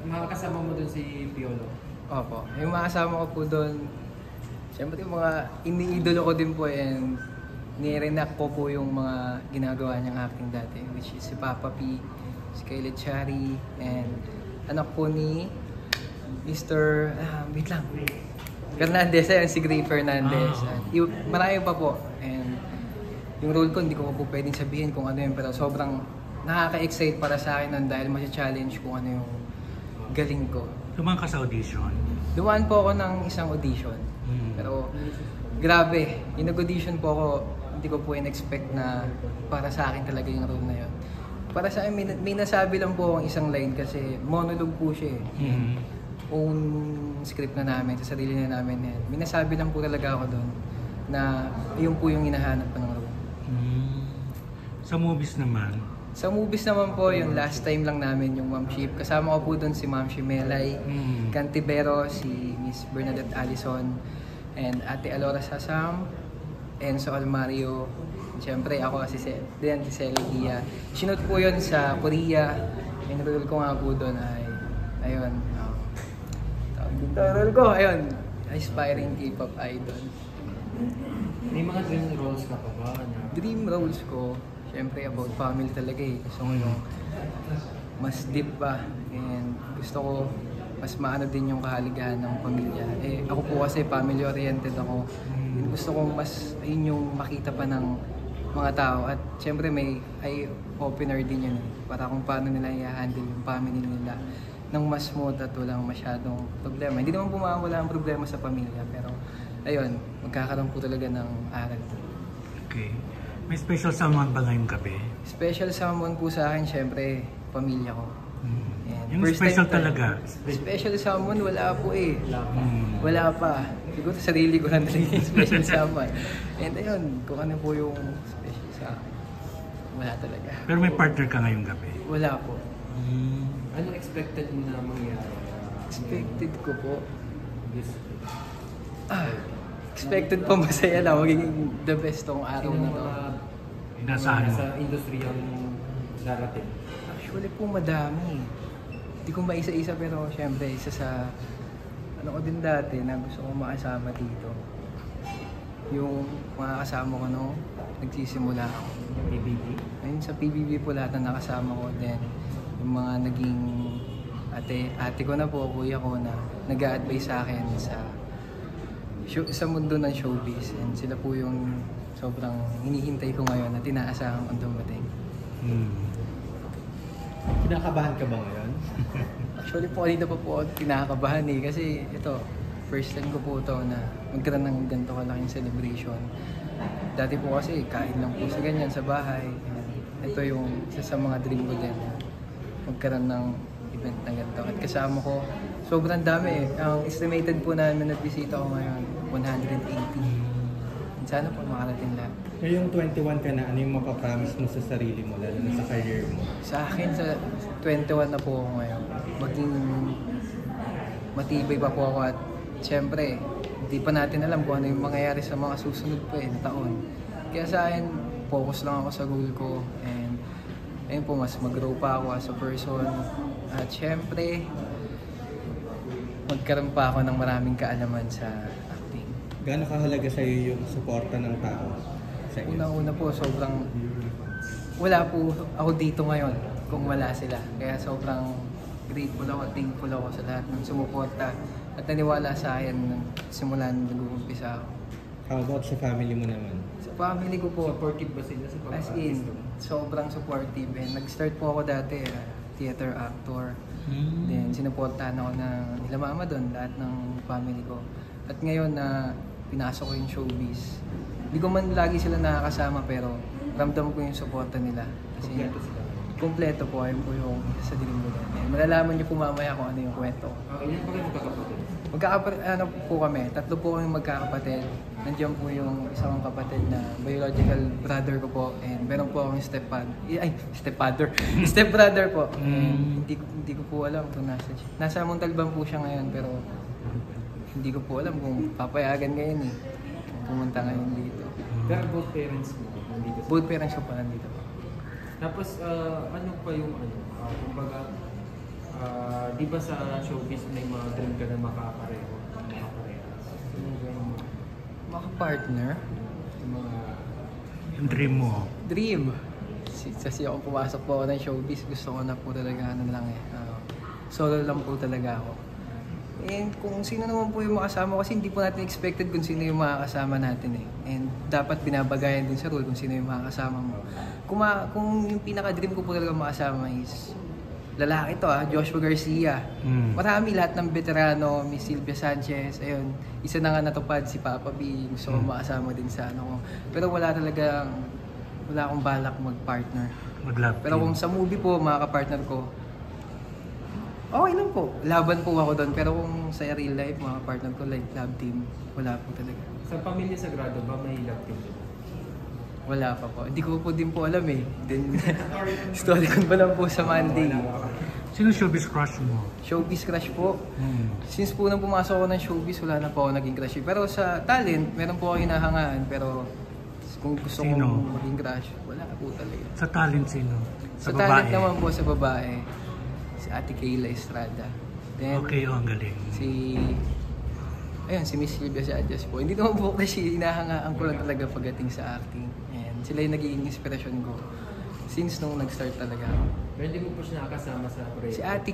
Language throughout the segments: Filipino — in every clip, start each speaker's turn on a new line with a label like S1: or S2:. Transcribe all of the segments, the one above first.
S1: Makakasama mo dun si Piolo?
S2: Opo. Yung mga kasama ko po doon, siyempre yung mga iniidolo ko din po and ni-reenact ko po yung mga ginagawa niyang acting dati, which is si Papa P, si Kyle Chari, and anak po ni Mr. Wait lang. Fernandez, ayun, si Gray Fernandez. Marami pa po. And yung role ko, hindi ko po pwedeng sabihin kung ano yun, pero sobrang nakaka-excite para sa akin nun dahil masya-challenge kung ano yung galing ko.
S3: Dumaan ka sa audition?
S2: Dumaan po ako ng isang audition. Pero grabe, yung nag-audition po ako, hindi ko po in-expect na para sa akin talaga yung role na yun. Para sa akin, may nasabi lang po ang isang line kasi monologue po siya eh. Own script na namin, sa sarili na namin yan. May nasabi lang po talaga ako doon na yun po yung hinahanap ko ng role.
S3: Sa movies naman?
S2: Sa movies naman po, yung last time lang namin yung Ma'am Ship. Kasama ko po doon si Ma'am Shimelay, Cantibero, si Miss Bernadette Allison, and Ate Alora Sasam, Enzo Almario. Siyempre ako si Celia. Sinot po yun sa Korea. Yung role ko nga po doon ay, ayun, role ko, ayun, aspiring K-pop idol.
S1: May mga dream roles ka pa ba?
S2: Dream roles ko, siyempre about family talaga eh. Gusto ko yung mas deep pa and gusto ko mas maano din yung kahaligahan ng pamilya. Eh ako po kasi family oriented ako. And gusto kong mas ayun yung makita pa ng mga tao at siyempre may eye opener din yun eh. Para kung paano nila i-handle yung family nila ng mas smooth at walang masyadong problema. Hindi naman wala ang problema sa pamilya pero ayun, magkakaroon po talaga ng aral.
S3: Okay. May special someone ba ngayong gabi?
S2: Special someone po sa akin, syempre, pamilya ko.
S3: Yung special talaga?
S2: Special someone, wala po eh. Wala pa. Siguro sarili ko lang talaga yung special someone. And ayun, kung ano po yung special sa akin, wala talaga.
S3: Pero may partner ka ngayong gabi?
S2: Wala po.
S1: Anong expected mo na mangyari?
S2: Expected ko po? Expected po masaya na magiging the best tong araw na to.
S3: Inasahan mo?
S1: Sa industriyang darating.
S2: Actually po madami. Hindi ko maisa-isa pero syempre isa sa ano ko din dati na gusto kong makasama dito. Yung mga kasama ko nung nagsisimula ako.
S1: PBB?
S2: Ayun sa PBB po lahat na nakasama ko din. Yung mga naging ate ko na po, kuya ko na nag-a-advise sa akin sa mundo ng showbiz. And sila po yung sobrang hinihintay ko ngayon at inaasahan kong dumating.
S1: Kinakabahan ka ba ngayon?
S2: Actually po, kanina pa po ako kinakabahan eh. Kasi ito, first time ko po ito na magkaroon ng ganito kalaking celebration. Dati po kasi kain lang po sa ganyan sa bahay. And ito yung isa sa mga dream ko din. Magkaroon ng event na ganito. At kasama ko, sobrang dami eh. Ang estimated po namin na bisita ko ngayon, 180. Sana po makarating lahat.
S4: Ngayong 21 ka na, ano yung mapapromise mo sa sarili mo, lalo na sa career mo?
S2: Sa akin, sa 21 na po ako ngayon. Maging matibay pa po ako at syempre, hindi pa natin alam kung ano yung mangyayari sa mga susunod pa na taon. Kaya sa akin, focus lang ako sa goal ko and ayun po, mas mag-grow pa ako as a person. At syempre, magkaroon pa ako ng maraming kaalaman sa acting.
S4: Gaano kahalaga sa'yo yung suporta ng tao?
S2: Una-una po, sobrang wala po ako dito ngayon kung wala sila. Kaya sobrang grateful ako, thankful ako sa lahat ng sumuporta at naniwala sa akin nung simula nung nag-uumpisa ako.
S4: How about sa family mo naman?
S2: Sa family ko po,
S1: Supportive ba sila sa
S2: as in, sobrang supportive. And nag-start po ako dati, theater actor. Then sinuportahan ako ng nila mama doon, lahat ng family ko. At ngayon na pinasok ko yung showbiz, hindi ko man lagi sila nakakasama pero ramdam ko yung suporta nila. Kasi kompleto po, ayun po yung sa dilim mo doon. Malalaman niyo po mamaya kung ano yung kwento.
S1: Ilan pa kayo magkakapatid?
S2: Ano po kami, 3 po kami magkakapatid. Nandiyan po yung isang kapatid na biological brother ko po. And meron po akong stepbrother po. And hindi ko po alam kung nasa Montalban po siya ngayon pero hindi ko po alam kung papayagan ngayon eh. Pumunta ngayon dito.
S1: Pero both parents mo nandito?
S2: Both parents ko po nandito po.
S1: Tapos ano pa yung kumbaga, Di ba sa showbiz may mga dream ka na makapareho? Makaparehas. Yung ganun mo.
S2: Maka-partner?
S1: Yung mga...
S3: Yung dream mo.
S2: Dream. Kasi ako pumasok po ako ng showbiz, gusto ko na po talaga solo lang po talaga ako. And kung sino naman po yung makasama, kasi hindi po natin expected kung sino yung makakasama natin eh. And dapat binabagayan din sa role kung sino yung makakasama mo. Kung yung pinaka-dream ko po talaga makasama is lalaki to Joshua Garcia. Marami lahat ng veterano, Miss Sylvia Sanchez, ayun. Isa na nga natupad si Papa B, gusto ko makasama din sa ano ko. Pero wala akong balak mag-partner.
S3: Mag-love
S2: Pero
S3: team.
S2: kung sa movie po, makaka-partner ko, okay lang po. Laban po ako doon. Pero kung sa real life, mga partner ko, like love team, wala po talaga.
S1: Sa Pamilya Sagrado ba may love team?
S2: Wala pa po. Hindi ko po din po alam eh. Then, story ko pa lang po sa Monday.
S3: Sino showbiz crush mo?
S2: Showbiz crush po. Since po nang pumasok ako ng showbiz, wala na po ako naging crush. Pero sa talent, meron po ako hinahangaan. Pero kung gusto
S3: Sino?
S2: kong maging crush, wala po talaga.
S3: Sa talent sino?
S2: Sa talent naman po sa babae, si Ate Kayla Estrada. Then,
S3: Okay, ang galing.
S2: si Miss Sylvia Sanchez po. Hindi naman po kasi hinahangaan ko lang talaga pagdating sa acting. And sila yung naging inspirasyon ko since nung nag-start talaga ako.
S1: Pero hindi mo po siya nakasama sa proyekto?
S2: Si Ate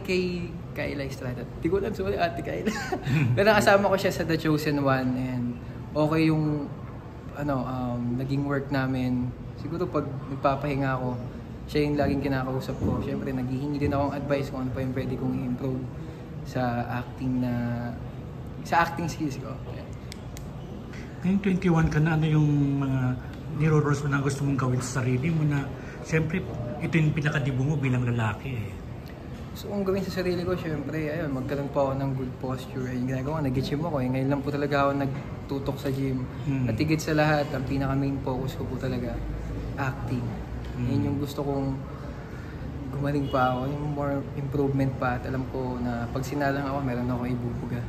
S2: Kayla Estrada. Hindi ko alam sorry Ate Kayla. Pero nakasama ko siya sa The Chosen One and okay yung naging work namin. Siguro pag nagpapahinga ako, siya yung laging kinakausap ko. Siyempre, naghihingi din akong advice kung ano pa yung pwede kong i-improve sa acting skills ko.
S3: Ngayon 21 ka na, ano yung mga niro-roles mo na gusto mong gawin sa sarili mo na siyempre ito yung pinakadibo mo bilang lalaki eh.
S2: So kung gawin sa sarili ko, syempre, ayun, magkaroon po ako ng good posture. Yung ginagawa, nag-gym ako. Ngayon lang po talaga ako nagtutok sa gym. At higit sa lahat, ang pinaka-main focus ko po talaga, acting. Yan yung gusto kong gumaling pa ako, yung more improvement pa. At alam ko na pag sinalang ako, meron ako ibubuga.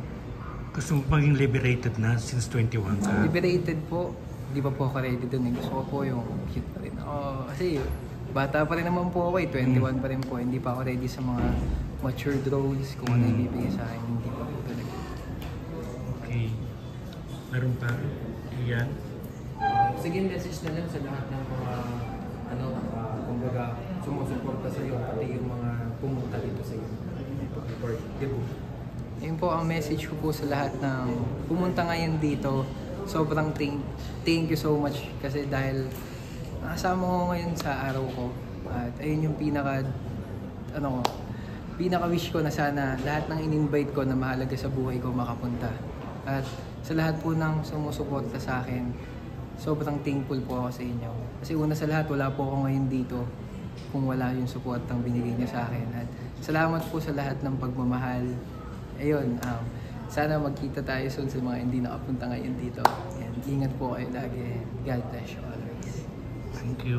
S3: Gusto mo maging liberated na since 21 ka?
S2: Liberated po, di pa po ako ready dun eh. Gusto ko po yung cute pa rin ako. Kasi bata pa rin naman po ako eh, 21 pa rin po. Hindi pa ako ready sa mga matured roles, kung ano ibibigay sa akin, hindi pa po talaga.
S3: Okay. Meron pa? Iyan?
S1: Sige, message na lang sa lahat ng mga kumbaga sumusuporta sa iyo, pati yung mga pumunta dito sa iyo. For debut.
S2: Yun po ang message ko po sa lahat ng pumunta ngayon dito. Sobrang thank you so much kasi dahil nakasama ko ngayon sa araw ko. At ayun yung pinaka-wish ko na sana lahat ng in-invite ko na mahalaga sa buhay ko makapunta. At sa lahat po ng sumusuporta sa akin, sobrang thankful po ako sa inyo. Kasi una sa lahat, wala po ako ngayon dito kung wala yung suportang binigay niyo sa akin. At salamat po sa lahat ng pagmamahal. Ayun, sana magkita tayo soon sa mga hindi nakapunta ngayon dito. And ingat po kayo lagi. God bless you always.
S3: Thank you.